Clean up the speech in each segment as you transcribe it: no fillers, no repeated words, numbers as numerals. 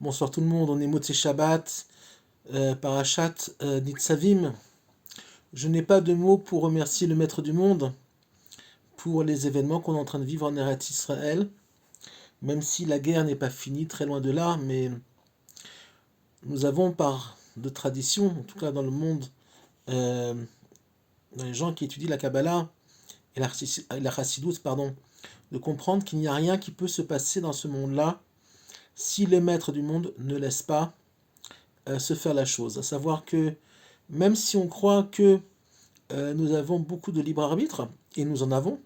Bonsoir tout le monde, on est Motzei Shabbat, Parashat Nitzavim. Je n'ai pas de mots pour remercier le Maître du Monde pour les événements qu'on est en train de vivre en Eretz Israël, même si la guerre n'est pas finie, très loin de là, mais nous avons par de tradition, en tout cas dans le monde, euh, dans les gens qui étudient la Kabbalah et la Chassidut, pardon, de comprendre qu'il n'y a rien qui peut se passer dans ce monde-là si le Maître du Monde ne laisse pas se faire la chose. À savoir que même si on croit que nous avons beaucoup de libre arbitre, et nous en avons,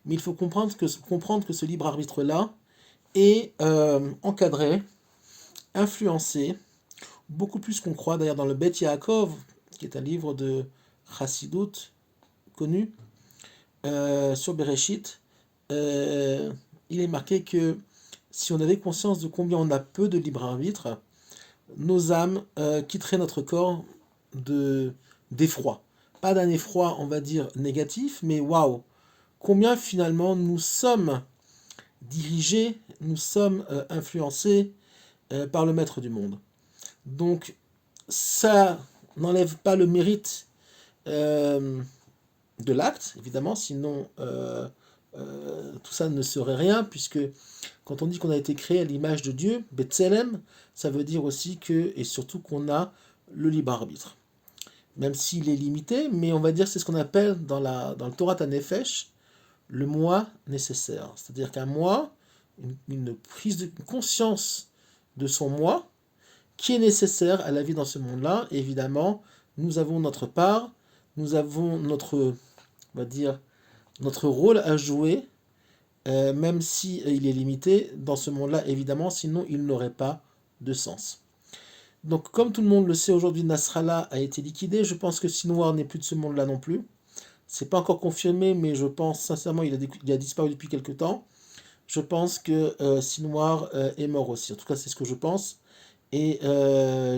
mais il faut comprendre que ce libre arbitre-là est encadré, influencé, beaucoup plus qu'on croit. D'ailleurs, dans le Bet Yaakov, qui est un livre de Chassidut connu, sur Bereshit, il est marqué que si on avait conscience de combien on a peu de libre arbitre, nos âmes quitteraient notre corps d'effroi. Pas d'un effroi, on va dire, négatif, mais waouh, combien finalement nous sommes dirigés, nous sommes influencés par le Maître du monde. Donc, ça n'enlève pas le mérite de l'acte, évidemment, sinon tout ça ne serait rien, puisque quand on dit qu'on a été créé à l'image de Dieu, Betselem, ça veut dire aussi que, et surtout qu'on a le libre arbitre. Même s'il est limité, mais on va dire c'est ce qu'on appelle dans le Torah Tanefesh le moi nécessaire. C'est-à-dire qu'un moi, une prise de conscience de son moi, qui est nécessaire à la vie dans ce monde-là. Et évidemment, nous avons notre part, nous avons notre, on va dire, notre rôle à jouer, même si il est limité dans ce monde-là, évidemment, sinon il n'aurait pas de sens. Donc, comme tout le monde le sait aujourd'hui, Nasrallah a été liquidé. Je pense que Sinwar n'est plus de ce monde-là non plus. C'est pas encore confirmé, mais je pense sincèrement il a disparu depuis quelque temps. Je pense que Sinwar est mort aussi. En tout cas, c'est ce que je pense. Et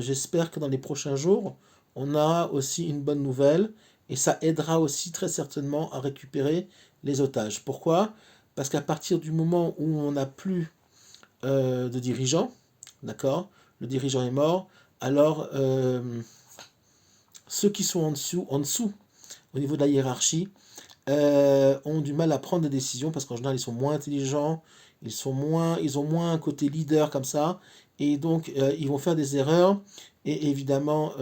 j'espère que dans les prochains jours, on aura aussi une bonne nouvelle. Et ça aidera aussi très certainement à récupérer les otages. Pourquoi? Parce qu'à partir du moment où on n'a plus de dirigeant, d'accord? Le dirigeant est mort, alors ceux qui sont en dessous, au niveau de la hiérarchie, ont du mal à prendre des décisions parce qu'en général ils sont moins intelligents, ils ont moins un côté leader comme ça, et donc ils vont faire des erreurs, et évidemment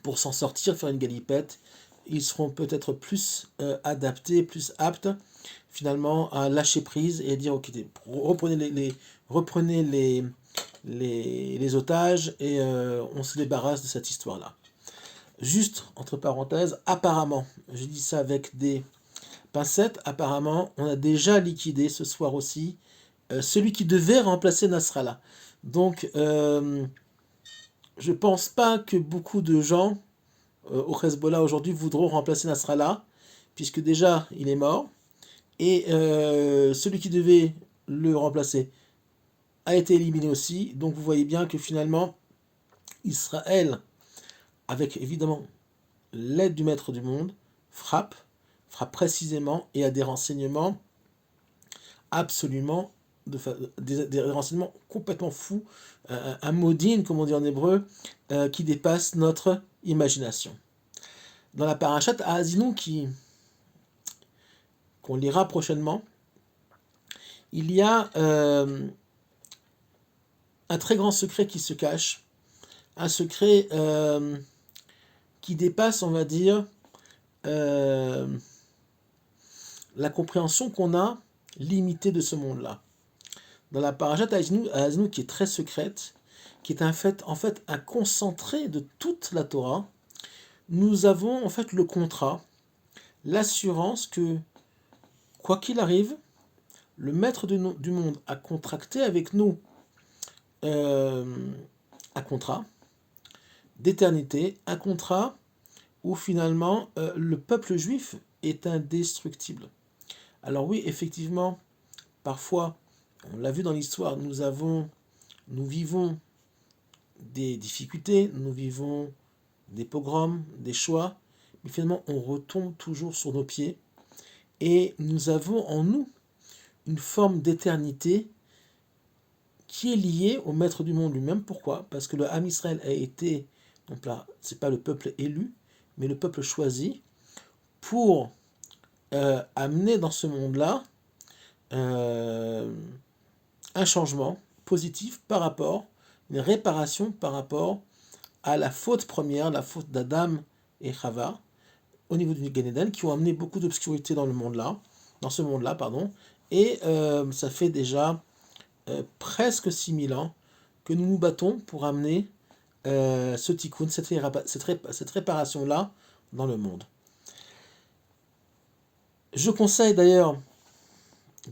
pour s'en sortir, faire une galipette, ils seront peut-être plus adaptés, plus aptes finalement à lâcher prise et à dire ok, reprenez les otages et on se débarrasse de cette histoire-là. Juste, entre parenthèses, apparemment, je dis ça avec des pincettes, apparemment, on a déjà liquidé ce soir aussi celui qui devait remplacer Nasrallah. Donc, je pense pas que beaucoup de gens au Hezbollah aujourd'hui voudront remplacer Nasrallah, puisque déjà, il est mort, et celui qui devait le remplacer a été éliminé aussi. Donc, vous voyez bien que finalement, Israël, avec évidemment l'aide du Maître du Monde, frappe précisément et a des renseignements absolument, des renseignements complètement fous, un modine, comme on dit en hébreu, qui dépasse notre imagination. Dans la parashat Ha'azinu qu'on lira prochainement, il y a un très grand secret qui se cache, un secret qui dépasse, on va dire, la compréhension qu'on a limitée de ce monde-là. Dans la parashat Ha'azinu, qui est très secrète, qui est en fait un concentré de toute la Torah, nous avons en fait le contrat, l'assurance que, quoi qu'il arrive, le Maître du monde a contracté avec nous un contrat d'éternité, un contrat où finalement le peuple juif est indestructible. Alors oui, effectivement, parfois, on l'a vu dans l'histoire, nous vivons des difficultés, nous vivons des pogroms, des choix, mais finalement on retombe toujours sur nos pieds et nous avons en nous une forme d'éternité qui est lié au maître du monde lui-même. Pourquoi? Parce que le Ham Israël a été, donc là, c'est pas le peuple élu, mais le peuple choisi pour amener dans ce monde-là euh, un changement positif par rapport, une réparation par rapport à la faute première, la faute d'Adam et Chava, au niveau du Gan Eden, qui ont amené beaucoup d'obscurité dans le monde-là, dans ce monde-là, pardon, et ça fait déjà presque 6000 ans que nous nous battons pour amener ce tikkun, cette réparation-là dans le monde. Je conseille d'ailleurs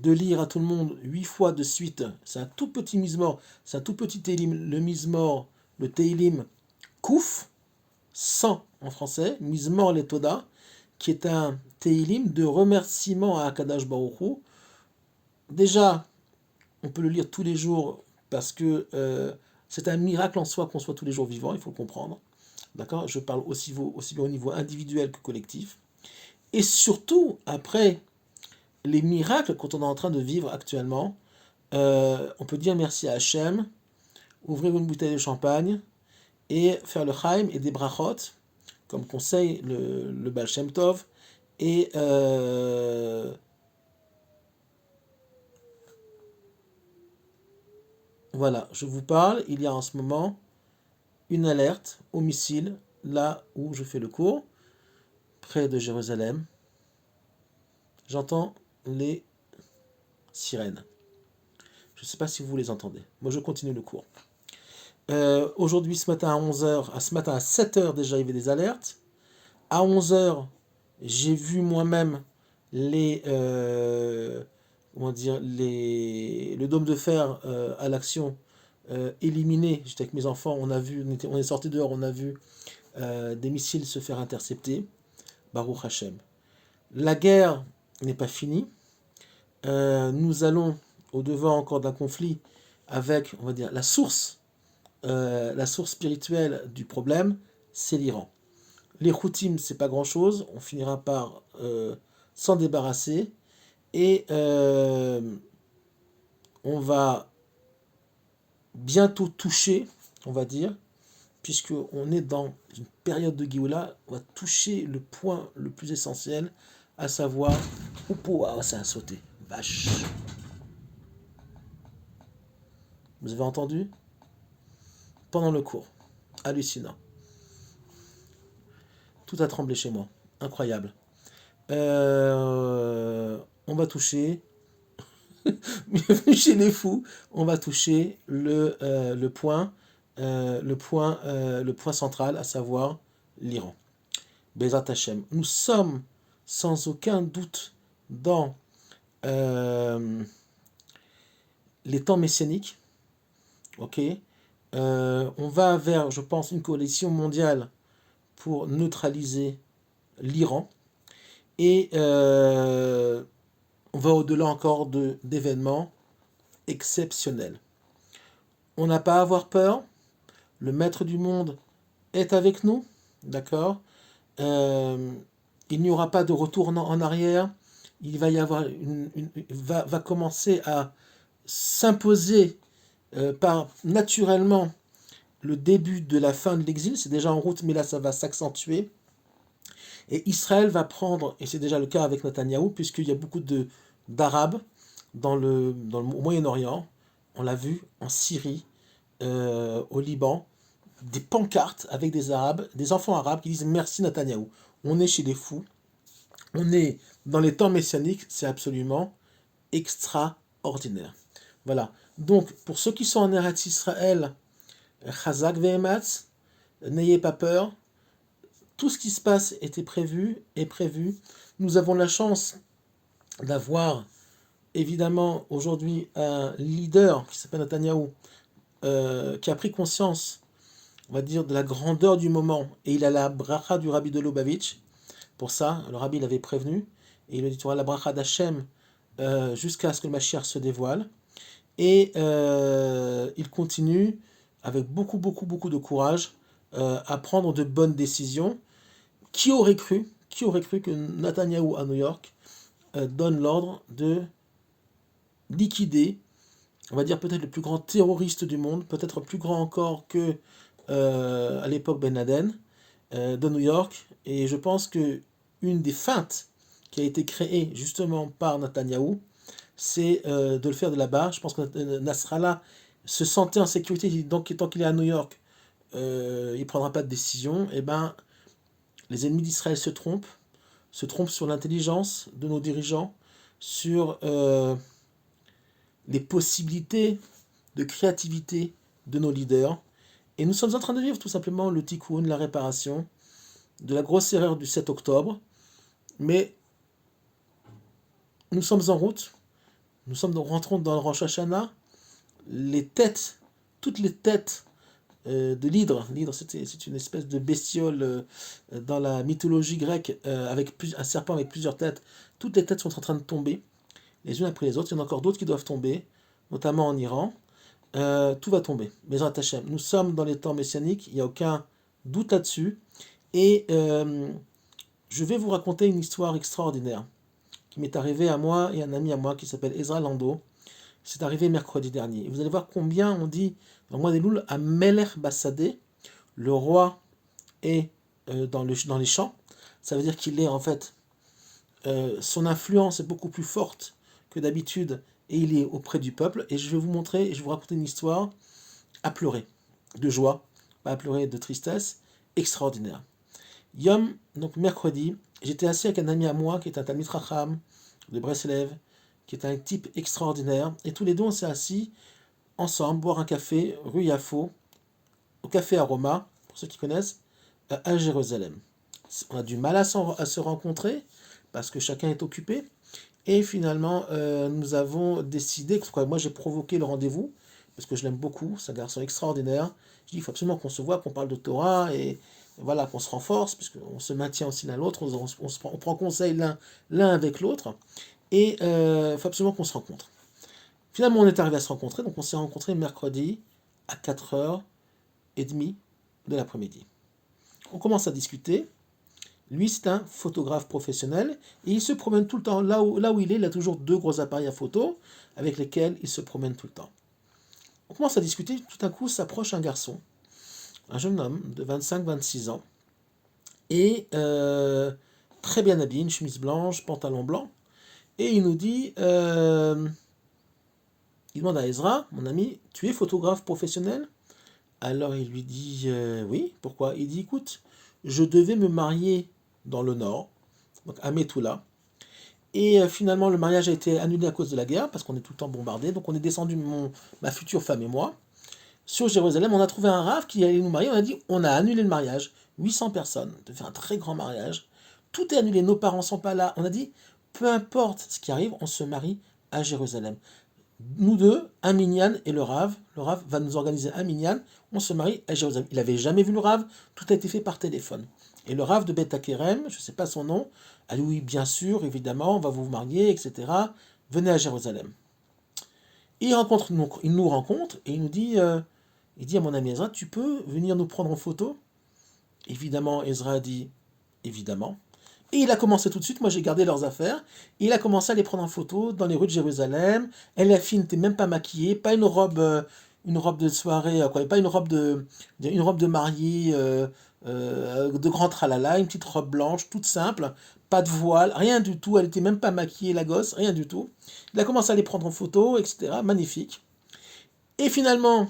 de lire à tout le monde 8 fois de suite, c'est un tout petit Mizmor, c'est un tout petit Télim, le Mizmor, le Télim Kouf, 100 en français, Mizmor le Toda, qui est un Télim de remerciement à Akadosh Baruch Hu. Déjà, on peut le lire tous les jours parce que c'est un miracle en soi qu'on soit tous les jours vivant, il faut le comprendre. D'accord? Je parle aussi bien au niveau individuel que collectif. Et surtout, après les miracles qu'on est en train de vivre actuellement, on peut dire merci à Hachem, ouvrir une bouteille de champagne et faire le Chaim et des brachot, comme conseille le Baal Shem Tov, et voilà, je vous parle, il y a en ce moment une alerte au missile, là où je fais le cours, près de Jérusalem. J'entends les sirènes. Je ne sais pas si vous les entendez. Moi, je continue le cours. Aujourd'hui, ce matin à 11h, ce matin à 7h déjà, il y avait des alertes. À 11h, j'ai vu moi-même le dôme de fer à l'action éliminé. J'étais avec mes enfants, on est sortis dehors, on a vu des missiles se faire intercepter. Baruch Hashem. La guerre n'est pas finie. Nous allons au-devant encore d'un conflit avec, on va dire, la source spirituelle du problème, c'est l'Iran. Les Houthim, c'est pas grand-chose, on finira par s'en débarrasser, et on va bientôt toucher, on va dire, puisqu'on est dans une période de Géoula, on va toucher le point le plus essentiel, à savoir, ça a sauté, vache. Vous avez entendu? Pendant le cours. Hallucinant. Tout a tremblé chez moi. Incroyable. On va toucher, bienvenue chez les fous, on va toucher le point central, à savoir l'Iran. Bezat Hashem. Nous sommes sans aucun doute dans les temps messianiques. Ok, on va vers, je pense, une coalition mondiale pour neutraliser l'Iran. Et on va au-delà encore d'événements exceptionnels. On n'a pas à avoir peur. Le maître du monde est avec nous. D'accord? Il n'y aura pas de retour en arrière. Il va y avoir va commencer à s'imposer par naturellement le début de la fin de l'exil. C'est déjà en route, mais là ça va s'accentuer. Et Israël va prendre, et c'est déjà le cas avec Netanyahou, puisqu'il y a beaucoup d'Arabes au Moyen-Orient, on l'a vu, en Syrie, au Liban, des pancartes avec des Arabes, des enfants arabes qui disent merci Netanyahou. On est chez les fous, on est dans les temps messianiques, c'est absolument extraordinaire. Voilà. Donc, pour ceux qui sont en Eretz Israël, Chazak ve'ematz, n'ayez pas peur. Tout ce qui se passe est prévu. Nous avons la chance d'avoir, évidemment, aujourd'hui un leader qui s'appelle Netanyahou, qui a pris conscience, on va dire, de la grandeur du moment. Et il a la bracha du Rabbi de Lubavitch. Pour ça, le Rabbi l'avait prévenu. Et il a dit, tu auras la bracha d'Hachem jusqu'à ce que le Mashiach se dévoile. Et il continue avec beaucoup de courage à prendre de bonnes décisions. Qui aurait cru que Netanyahou à New York donne l'ordre de liquider on va dire peut-être le plus grand terroriste du monde, peut-être plus grand encore que à l'époque Ben Laden, de New York. Et je pense que une des feintes qui a été créée justement par Netanyahou, c'est de le faire de là-bas. Je pense que Nasrallah se sentait en sécurité, donc tant qu'il est à New York, il ne prendra pas de décision. Et ben, les ennemis d'Israël se trompent sur l'intelligence de nos dirigeants, sur les possibilités de créativité de nos leaders. Et nous sommes en train de vivre tout simplement le tikkun, la réparation de la grosse erreur du 7 octobre. Mais nous sommes en route, rentrons dans le Rosh Hashanah. Les têtes, toutes les têtes de l'hydre, c'est une espèce de bestiole dans la mythologie grecque avec un serpent avec plusieurs têtes. Toutes les têtes sont en train de tomber, les unes après les autres. Il y en a encore d'autres qui doivent tomber, notamment en Iran. Tout va tomber. Bezrat Hashem. Nous sommes dans les temps messianiques, il n'y a aucun doute là-dessus. Et je vais vous raconter une histoire extraordinaire qui m'est arrivée à moi et à un ami à moi qui s'appelle Ezra Lando. C'est arrivé mercredi dernier. Et vous allez voir combien on dit dans Mois des Louls à Melech Bassadeh, le roi est dans les champs. Ça veut dire qu'il est en fait, son influence est beaucoup plus forte que d'habitude et il est auprès du peuple. Et je vais vous montrer, et je vais vous raconter une histoire à pleurer, de joie, pas à pleurer de tristesse, extraordinaire. Yom, donc mercredi, j'étais assis avec un ami à moi qui est un Talmid Chacham de Breslev, qui est un type extraordinaire, et tous les deux on s'est assis ensemble, boire un café, rue Yafo, au café Aroma, pour ceux qui connaissent, à Jérusalem. On a du mal à se rencontrer, parce que chacun est occupé, et finalement nous avons décidé, moi j'ai provoqué le rendez-vous, parce que je l'aime beaucoup, c'est un garçon extraordinaire. Je dis il faut absolument qu'on se voit, qu'on parle de Torah, et voilà, qu'on se renforce, puisqu'on se maintient aussi l'un l'autre, on prend conseil l'un avec l'autre, et il faut absolument qu'on se rencontre. Finalement, on est arrivé à se rencontrer, donc on s'est rencontrés mercredi à 4h30 de l'après-midi. On commence à discuter. Lui, c'est un photographe professionnel, et il se promène tout le temps. Là où il a toujours 2 gros appareils à photo, avec lesquels il se promène tout le temps. On commence à discuter, tout à coup s'approche un garçon, un jeune homme de 25-26 ans, et très bien habillé, une chemise blanche, pantalon blanc, et il nous dit, il demande à Ezra, mon ami, tu es photographe professionnel? Alors il lui dit, oui, pourquoi? Il dit, écoute, je devais me marier dans le nord, donc à Metula, et finalement le mariage a été annulé à cause de la guerre, parce qu'on est tout le temps bombardé, donc on est descendu, ma future femme et moi, sur Jérusalem, on a trouvé un rave qui allait nous marier, on a dit, on a annulé le mariage, 800 personnes, on devait faire un très grand mariage, tout est annulé, nos parents sont pas là, on a dit, peu importe ce qui arrive, on se marie à Jérusalem. Nous deux, un minyan et le Rav va nous organiser un minyan, on se marie à Jérusalem. Il n'avait jamais vu le Rav, tout a été fait par téléphone. Et le Rav de Beth Akerem, je ne sais pas son nom, a dit oui, bien sûr, évidemment, on va vous marier, etc. Venez à Jérusalem. Et il nous rencontre et il dit à mon ami Ezra, tu peux venir nous prendre en photo? Évidemment, Ezra a dit, évidemment. Et il a commencé tout de suite, moi j'ai gardé leurs affaires, et il a commencé à les prendre en photo dans les rues de Jérusalem. Elle, la fille, n'était même pas maquillée, pas une robe de soirée, pas une robe de mariée de grand tralala, une petite robe blanche, toute simple, pas de voile, rien du tout, elle était même pas maquillée, la gosse, rien du tout. Il a commencé à les prendre en photo, etc., magnifique. Et finalement,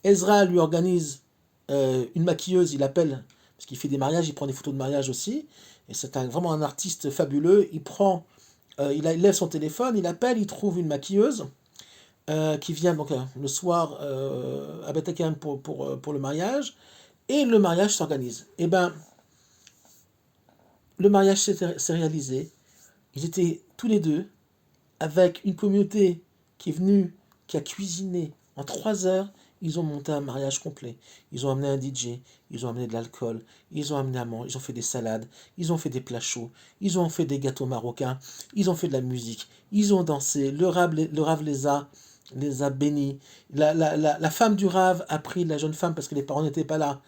Ezra lui organise une maquilleuse, il appelle, parce qu'il fait des mariages, il prend des photos de mariage aussi, et c'est vraiment un artiste fabuleux. Il lève son téléphone, il appelle, il trouve une maquilleuse qui vient donc le soir à Beth Akerem pour le mariage, et le mariage s'organise. Et ben, le mariage s'est réalisé. Ils étaient tous les deux avec une communauté qui est venue, qui a cuisiné en 3 heures. Ils ont monté un mariage complet. Ils ont amené un DJ, ils ont amené de l'alcool, ils ont amené à manger, ils ont fait des salades, ils ont fait des plats chauds, ils ont fait des gâteaux marocains, ils ont fait de la musique, ils ont dansé. Le Rav les a bénis. La femme du Rav a pris la jeune femme parce que les parents n'étaient pas là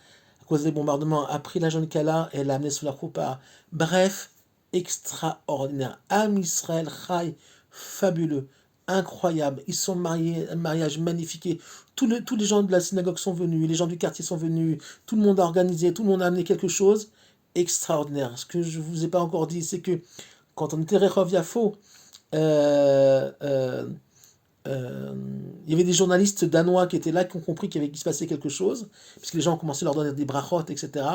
à cause des bombardements, a pris la jeune Kala et l'a amenée sous la choupa. Bref, extraordinaire. Am Israël Chai, fabuleux. incroyable. Ils sont mariés, un mariage magnifique. Et tous les gens de la synagogue sont venus, les gens du quartier sont venus, tout le monde a organisé, tout le monde a amené quelque chose extraordinaire. Ce que je ne vous ai pas encore dit, c'est que quand on était Rehov Yafo, euh, euh, euh, il y avait des journalistes danois qui étaient là, qui ont compris qu'il se passait quelque chose, puisque les gens ont commencé à leur donner des brachot, etc.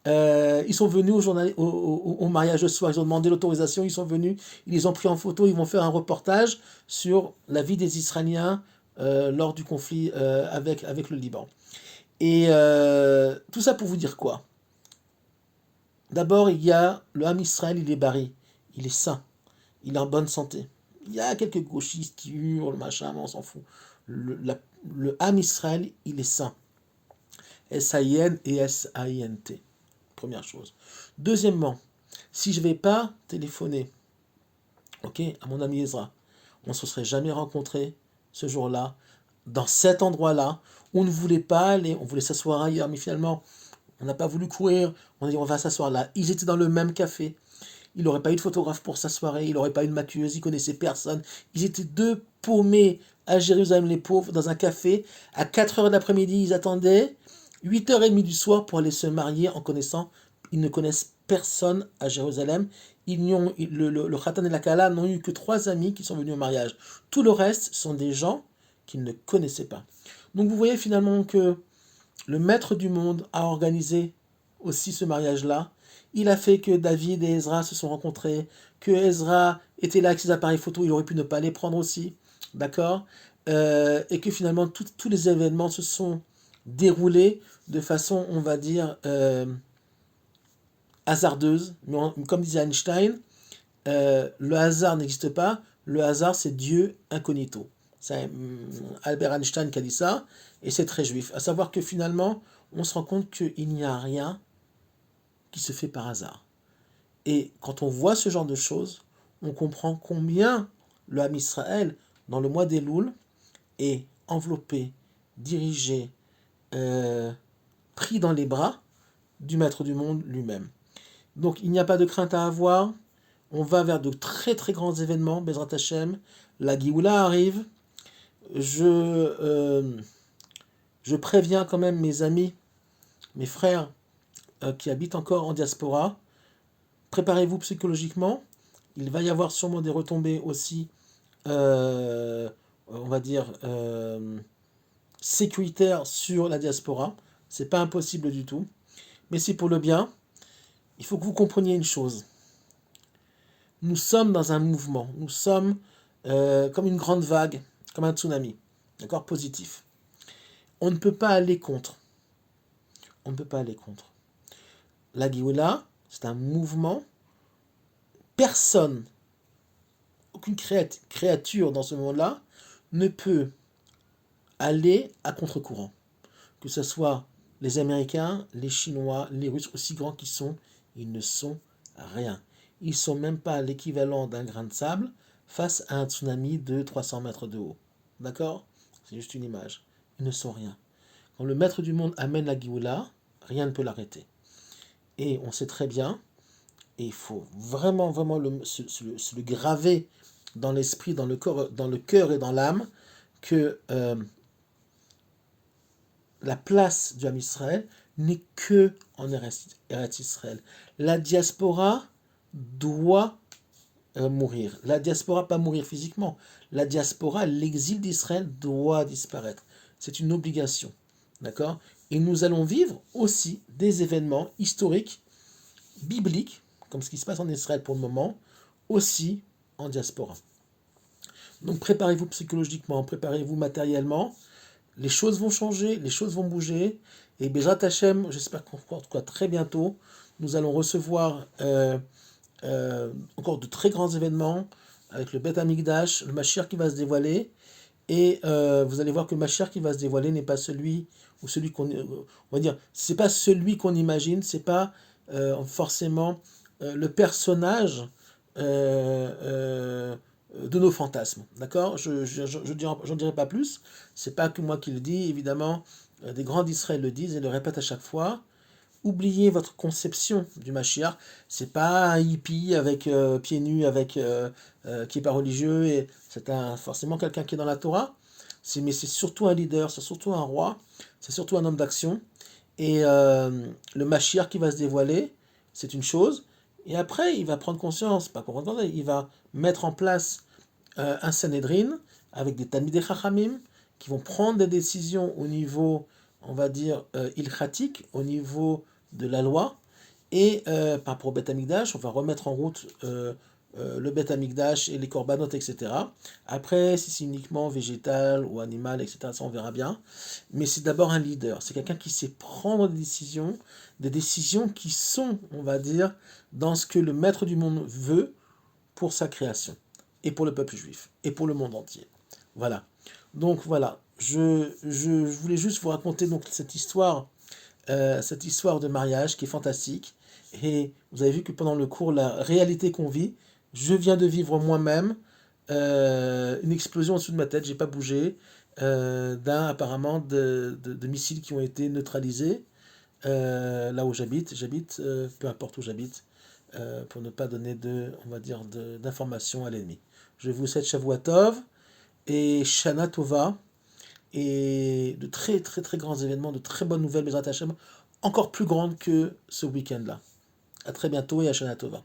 Ils sont venus au mariage de soir, ils ont demandé l'autorisation, ils sont venus, ils les ont pris en photo, ils vont faire un reportage sur la vie des Israéliens lors du conflit avec le Liban. Et tout ça pour vous dire quoi? D'abord, il y a le Ham Israël, il est barré, il est sain, il est en bonne santé. Il y a quelques gauchistes qui hurlent, machin, mais on s'en fout. Le Ham Israël, il est sain. S-A-I-N et S-A-I-N-T. Première chose. Deuxièmement, si je ne vais pas téléphoner, ok, à mon ami Ezra, on ne se serait jamais rencontré ce jour-là, dans cet endroit-là. On ne voulait pas aller, on voulait s'asseoir ailleurs, mais finalement, on n'a pas voulu courir. On a dit on va s'asseoir là. Ils étaient dans le même café. Il n'aurait pas eu de photographe pour sa soirée, il n'aurait pas eu de maquilleuse, il connaissait personne. Ils étaient deux paumés à Jérusalem les pauvres, dans un café. À 4 heures de l'après-midi, ils attendaient 8h30 du soir pour aller se marier en connaissant. Ils ne connaissent personne à Jérusalem. Le Khatan et la Kala n'ont eu que 3 amis qui sont venus au mariage. Tout le reste sont des gens qu'ils ne connaissaient pas. Donc vous voyez finalement que le maître du monde a organisé aussi ce mariage-là. Il a fait que David et Ezra se sont rencontrés, que Ezra était là avec ses appareils photo, il aurait pu ne pas les prendre aussi, d'accord. Et que finalement tous les événements se sont déroulés de façon, on va dire, hasardeuse. Mais comme disait Einstein, le hasard n'existe pas, le hasard c'est Dieu incognito. C'est Albert Einstein qui a dit ça, et c'est très juif. À savoir que finalement, on se rend compte qu'il n'y a rien qui se fait par hasard. Et quand on voit ce genre de choses, on comprend combien le Ham Israël, dans le mois d'Elul, est enveloppé, dirigé, euh, pris dans les bras du Maître du monde lui-même. Donc il n'y a pas de crainte à avoir. On va vers de très très grands événements, Bezrat Hashem. La Géoula arrive. Je, je préviens quand même mes amis, mes frères qui habitent encore en diaspora. Préparez-vous psychologiquement. Il va y avoir sûrement des retombées aussi, on va dire, sécuritaires sur la diaspora. C'est pas impossible du tout. Mais c'est pour le bien. Il faut que vous compreniez une chose. Nous sommes dans un mouvement. Nous sommes comme une grande vague, comme un tsunami. D'accord? Positif. On ne peut pas aller contre. On ne peut pas aller contre. La Géoula, c'est un mouvement. Personne, aucune créature dans ce monde-là ne peut aller à contre-courant. Que ce soit les Américains, les Chinois, les Russes, aussi grands qu'ils sont, ils ne sont rien. Ils ne sont même pas l'équivalent d'un grain de sable face à un tsunami de 300 mètres de haut. D'accord? C'est juste une image. Ils ne sont rien. Quand le maître du monde amène la Géoula, rien ne peut l'arrêter. Et on sait très bien, et il faut vraiment, vraiment se le graver dans l'esprit, dans le cœur et dans l'âme, que la place du Ham Israël n'est que en Eretz Israël. La diaspora doit mourir. La diaspora, pas mourir physiquement. La diaspora, l'exil d'Israël doit disparaître. C'est une obligation. D'accord? Et nous allons vivre aussi des événements historiques, bibliques, comme ce qui se passe en Israël pour le moment, aussi en diaspora. Donc préparez-vous psychologiquement, préparez-vous matériellement. Les choses vont changer, les choses vont bouger. Et Bezrat Hashem, j'espère qu'en tout cas très bientôt, nous allons recevoir encore de très grands événements avec le Beth Amikdash, le Mashiach qui va se dévoiler. Et vous allez voir que le Mashiach qui va se dévoiler n'est pas celui, ou celui qu'on, on va dire, c'est pas celui qu'on imagine, c'est pas forcément le personnage de nos fantasmes. D'accord? J'en dirai pas plus. C'est pas que moi qui le dis, évidemment, des grands d'Israël le disent et le répètent à chaque fois. oubliez votre conception du Mashiach. C'est pas un hippie avec pieds nus, qui est pas religieux, et forcément quelqu'un qui est dans la Torah. Mais c'est surtout un leader, c'est surtout un roi, c'est surtout un homme d'action. Et le Mashiach qui va se dévoiler, c'est une chose. Et après, il va prendre conscience, pas pour prendre conscience, il va mettre en place un Sanhedrin avec des Talmidei Chachamim qui vont prendre des décisions au niveau, on va dire, ilchatique, au niveau de la loi. Et par rapport au Beth Amikdash, on va remettre en route le Beth Amikdash et les korbanot, etc. Après, si c'est uniquement végétal ou animal, etc., ça on verra bien. Mais c'est d'abord un leader. C'est quelqu'un qui sait prendre des décisions qui sont, on va dire, dans ce que le maître du monde veut pour sa création, et pour le peuple juif, et pour le monde entier. Voilà. Donc voilà, je voulais juste vous raconter donc cette histoire de mariage qui est fantastique. Et vous avez vu que pendant le cours, la réalité qu'on vit, je viens de vivre moi-même une explosion au-dessus de ma tête, j'ai pas bougé, apparemment de missiles qui ont été neutralisés là où j'habite, peu importe où j'habite, pour ne pas donner on va dire, d'informations à l'ennemi. Je vous souhaite Shavua Tov et Shana Tova et de très très très grands événements, de très bonnes nouvelles, Bezrat Hashem, encore plus grandes que ce week-end-là. À très bientôt et à Shana Tova.